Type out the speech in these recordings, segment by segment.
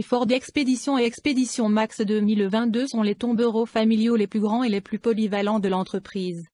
Les Ford Expedition et Expedition Max 2022 sont les tombereaux familiaux les plus grands et les plus polyvalents de l'entreprise.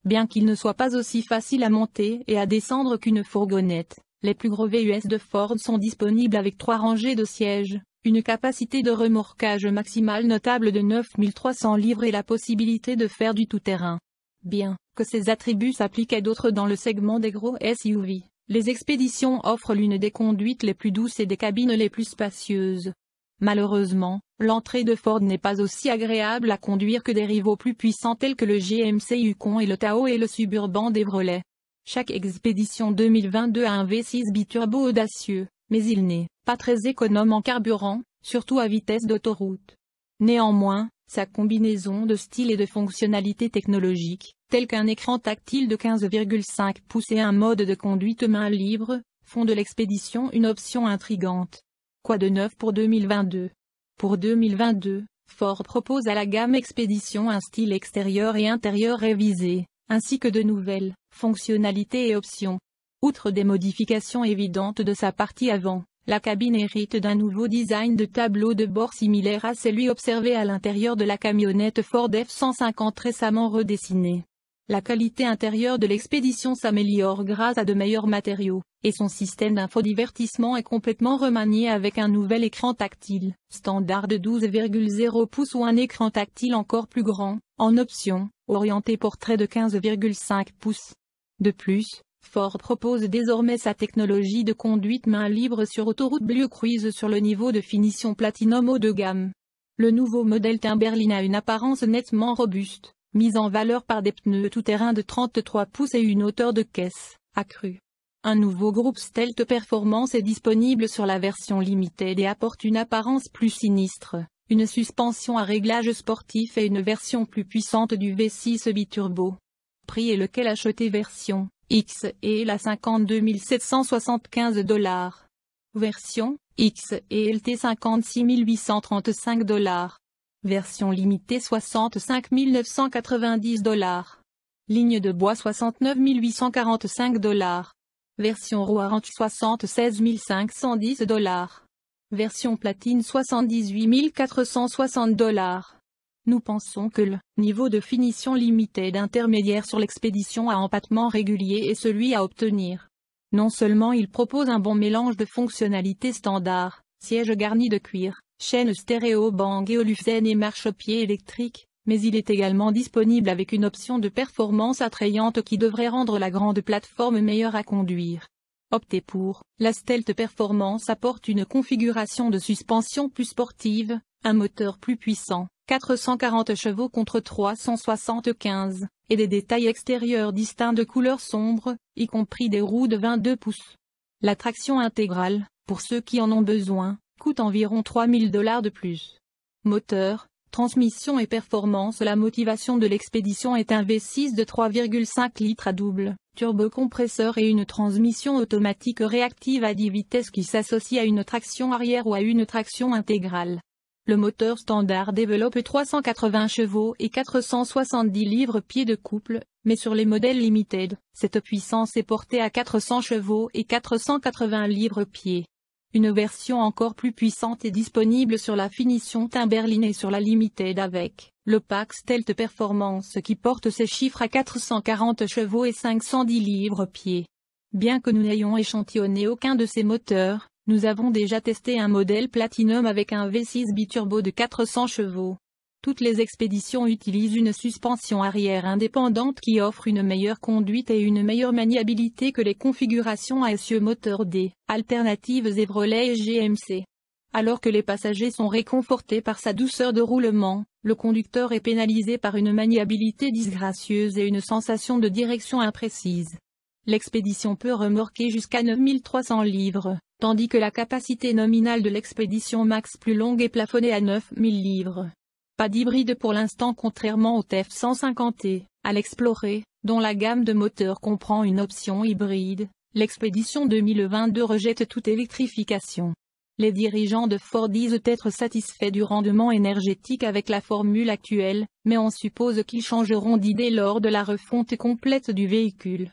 Bien qu'ils ne soient pas aussi faciles à monter et à descendre qu'une fourgonnette, les plus gros VUS de Ford sont disponibles avec 3 rangées de sièges, une capacité de remorquage maximale notable de 9300 livres et la possibilité de faire du tout-terrain. Bien que ces attributs s'appliquent à d'autres dans le segment des gros SUV, les Expeditions offrent l'une des conduites les plus douces et des cabines les plus spacieuses. Malheureusement, l'entrée de Ford n'est pas aussi agréable à conduire que des rivaux plus puissants tels que le GMC Yukon et le Tahoe et le Suburban Chevrolet. Chaque Expedition 2022 a un V6 biturbo audacieux, mais il n'est pas très économe en carburant, surtout à vitesse d'autoroute. Néanmoins, sa combinaison de style et de fonctionnalités technologiques, telles qu'un écran tactile de 15,5 pouces et un mode de conduite main libre, font de l'Expedition une option intrigante. Quoi de neuf pour 2022? Pour 2022, Ford propose à la gamme Expedition un style extérieur et intérieur révisé, ainsi que de nouvelles fonctionnalités et options. Outre des modifications évidentes de sa partie avant, la cabine hérite d'un nouveau design de tableau de bord similaire à celui observé à l'intérieur de la camionnette Ford F-150 récemment redessinée. La qualité intérieure de l'Expedition s'améliore grâce à de meilleurs matériaux, et son système d'infodivertissement est complètement remanié avec un nouvel écran tactile, standard de 12,0 pouces ou un écran tactile encore plus grand, en option, orienté portrait de 15,5 pouces. De plus, Ford propose désormais sa technologie de conduite main libre sur autoroute Blue Cruise sur le niveau de finition Platinum haut de gamme. Le nouveau modèle Timberline a une apparence nettement robuste, mise en valeur par des pneus tout-terrain de 33 pouces et une hauteur de caisse accrue. Un nouveau groupe Stealth Performance est disponible sur la version Limited et apporte une apparence plus sinistre, une suspension à réglage sportif et une version plus puissante du V6 biturbo. Prix et lequel acheter version X et la $52 775. Version X et LT $56 835. Version limitée $65 990. Ligne de bois $69 845. Version Warranty $76 510. Version platine $78 460. Nous pensons que le niveau de finition Limited intermédiaire sur l'Expedition à empattement régulier est celui à obtenir. Non seulement il propose un bon mélange de fonctionnalités standards, siège garni de cuir, chaîne stéréo Bang & Olufsen et marchepied électrique, mais il est également disponible avec une option de performance attrayante qui devrait rendre la grande plateforme meilleure à conduire. Optez pour la Stealth Performance apporte une configuration de suspension plus sportive, un moteur plus puissant, 440 chevaux contre 375, et des détails extérieurs distincts de couleur sombre, y compris des roues de 22 pouces. La traction intégrale, pour ceux qui en ont besoin, coûte environ $3 000 de plus. Moteur, transmission et performance. La motivation de l'Expedition est un V6 de 3,5 litres à double turbocompresseur et une transmission automatique réactive à 10 vitesses qui s'associe à une traction arrière ou à une traction intégrale. Le moteur standard développe 380 chevaux et 470 livres-pieds de couple, mais sur les modèles Limited, cette puissance est portée à 400 chevaux et 480 livres-pieds. Une version encore plus puissante est disponible sur la finition Timberline et sur la Limited avec le pack Stealth Performance qui porte ses chiffres à 440 chevaux et 510 livres-pieds. Bien que nous n'ayons échantillonné aucun de ces moteurs, nous avons déjà testé un modèle Platinum avec un V6 biturbo de 400 chevaux. Toutes les Expeditions utilisent une suspension arrière indépendante qui offre une meilleure conduite et une meilleure maniabilité que les configurations à essieu moteur des alternatives Chevrolet et GMC. Alors que les passagers sont réconfortés par sa douceur de roulement, le conducteur est pénalisé par une maniabilité disgracieuse et une sensation de direction imprécise. L'Expedition peut remorquer jusqu'à 9300 livres, tandis que la capacité nominale de l'Expedition Max plus longue est plafonnée à 9000 livres. Pas d'hybride pour l'instant contrairement au F-150 à l'Explorer, dont la gamme de moteurs comprend une option hybride. L'Expedition 2022 rejette toute électrification. Les dirigeants de Ford disent être satisfaits du rendement énergétique avec la formule actuelle, mais on suppose qu'ils changeront d'idée lors de la refonte complète du véhicule.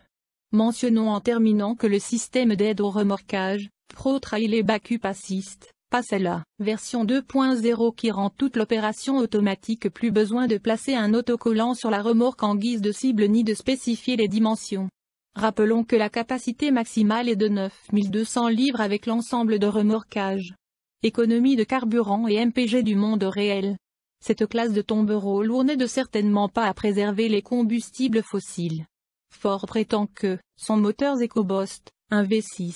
Mentionnons en terminant que le système d'aide au remorquage, ProTrail et Backup Assist, Passe à la version 2.0 qui rend toute l'opération automatique, plus besoin de placer un autocollant sur la remorque en guise de cible ni de spécifier les dimensions. Rappelons que la capacité maximale est de 9200 livres avec l'ensemble de remorquage. Économie de carburant et MPG du monde réel. Cette classe de tombereaux lourd n'aide certainement pas à préserver les combustibles fossiles. Ford prétend que son moteur EcoBoost, un V6,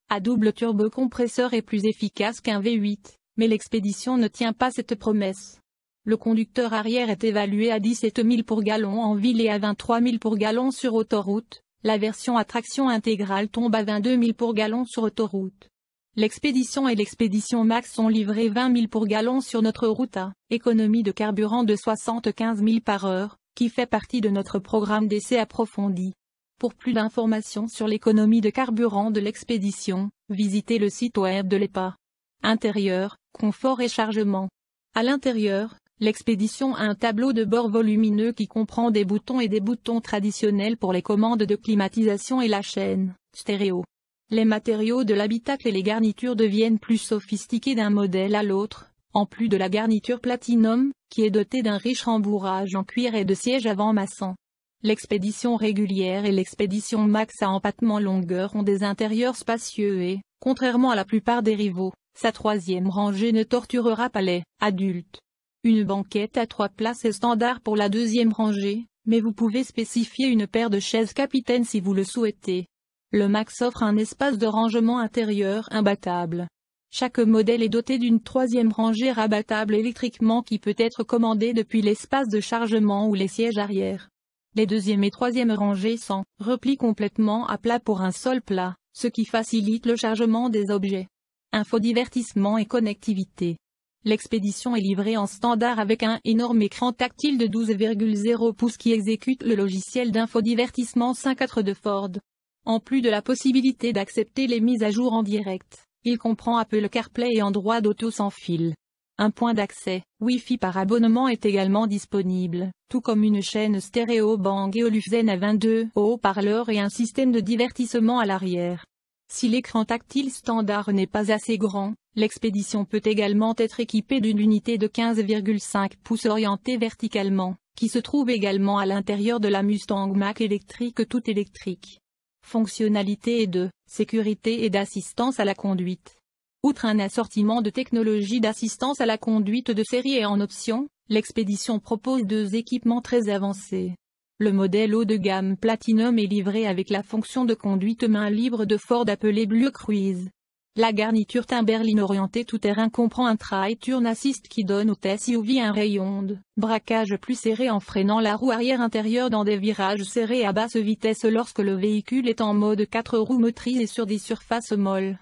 à double turbocompresseur est plus efficace qu'un V8, mais l'expédition ne tient pas cette promesse. Le conducteur arrière est évalué à 17 000 pour gallon en ville et à 23 000 pour gallon sur autoroute. La version à traction intégrale tombe à 22 000 pour gallon sur autoroute. L'expédition et l'expédition Max sont livrés 20 000 pour gallon sur notre route à économie de carburant de 75 000 par heure, qui fait partie de notre programme d'essai approfondi. Pour plus d'informations sur l'économie de carburant de l'expédition, visitez le site web de l'EPA. Intérieur, confort et chargement. À l'intérieur, l'expédition a un tableau de bord volumineux qui comprend des boutons et des boutons traditionnels pour les commandes de climatisation et la chaîne stéréo. Les matériaux de l'habitacle et les garnitures deviennent plus sophistiqués d'un modèle à l'autre, en plus de la garniture Platinum, qui est dotée d'un riche rembourrage en cuir et de sièges avant maçons. L'expédition régulière et l'expédition Max à empattement longueur ont des intérieurs spacieux et, contrairement à la plupart des rivaux, sa troisième rangée ne torturera pas les adultes. Une banquette à 3 places est standard pour la deuxième rangée, mais vous pouvez spécifier une paire de chaises capitaine si vous le souhaitez. Le Max offre un espace de rangement intérieur imbattable. Chaque modèle est doté d'une troisième rangée rabattable électriquement qui peut être commandée depuis l'espace de chargement ou les sièges arrière. Les deuxième et troisième rangées sont replient complètement à plat pour un sol plat, ce qui facilite le chargement des objets. Infodivertissement et connectivité. L'expédition est livrée en standard avec un énorme écran tactile de 12,0 pouces qui exécute le logiciel d'infodivertissement 5.4 de Ford. En plus de la possibilité d'accepter les mises à jour en direct, il comprend Apple CarPlay et Android Auto sans fil. Un point d'accès, Wi-Fi par abonnement est également disponible, tout comme une chaîne stéréo Bang & Olufsen à 22 haut-parleurs et un système de divertissement à l'arrière. Si l'écran tactile standard n'est pas assez grand, l'expédition peut également être équipée d'une unité de 15,5 pouces orientée verticalement, qui se trouve également à l'intérieur de la Mustang Mach électrique toute électrique. Fonctionnalités de sécurité et d'assistance à la conduite. Outre un assortiment de technologies d'assistance à la conduite de série et en option, l'expédition propose 2 équipements très avancés. Le modèle haut de gamme Platinum est livré avec la fonction de conduite main libre de Ford appelée Blue Cruise. La garniture Timberline orientée tout-terrain comprend un Tri-Turn Assist qui donne au SUV un rayon de braquage plus serré en freinant la roue arrière intérieure dans des virages serrés à basse vitesse lorsque le véhicule est en mode 4 roues motrices et sur des surfaces molles.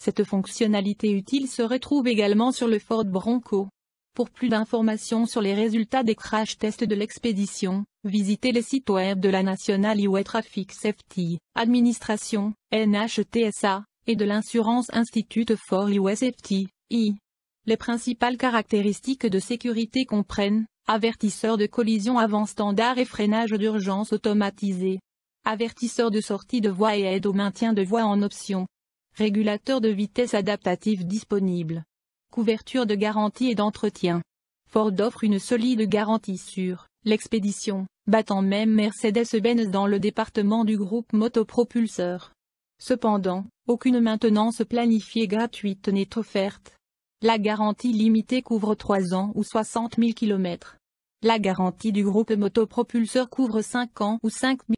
Cette fonctionnalité utile se retrouve également sur le Ford Bronco. Pour plus d'informations sur les résultats des crash tests de l'expédition, visitez les sites web de la National Highway Traffic Safety Administration, NHTSA, et de l'Insurance Institute for Highway Safety, I. Les principales caractéristiques de sécurité comprennent avertisseur de collision avant standard et freinage d'urgence automatisé, avertisseur de sortie de voie et aide au maintien de voie en option, régulateur de vitesse adaptatif disponible, couverture de garantie et d'entretien. Ford offre une solide garantie sur l'expédition, battant même Mercedes-Benz dans le département du groupe motopropulseur. Cependant, aucune maintenance planifiée gratuite n'est offerte. La garantie limitée couvre 3 ans ou 60 000 km. La garantie du groupe motopropulseur couvre 5 ans ou 5 000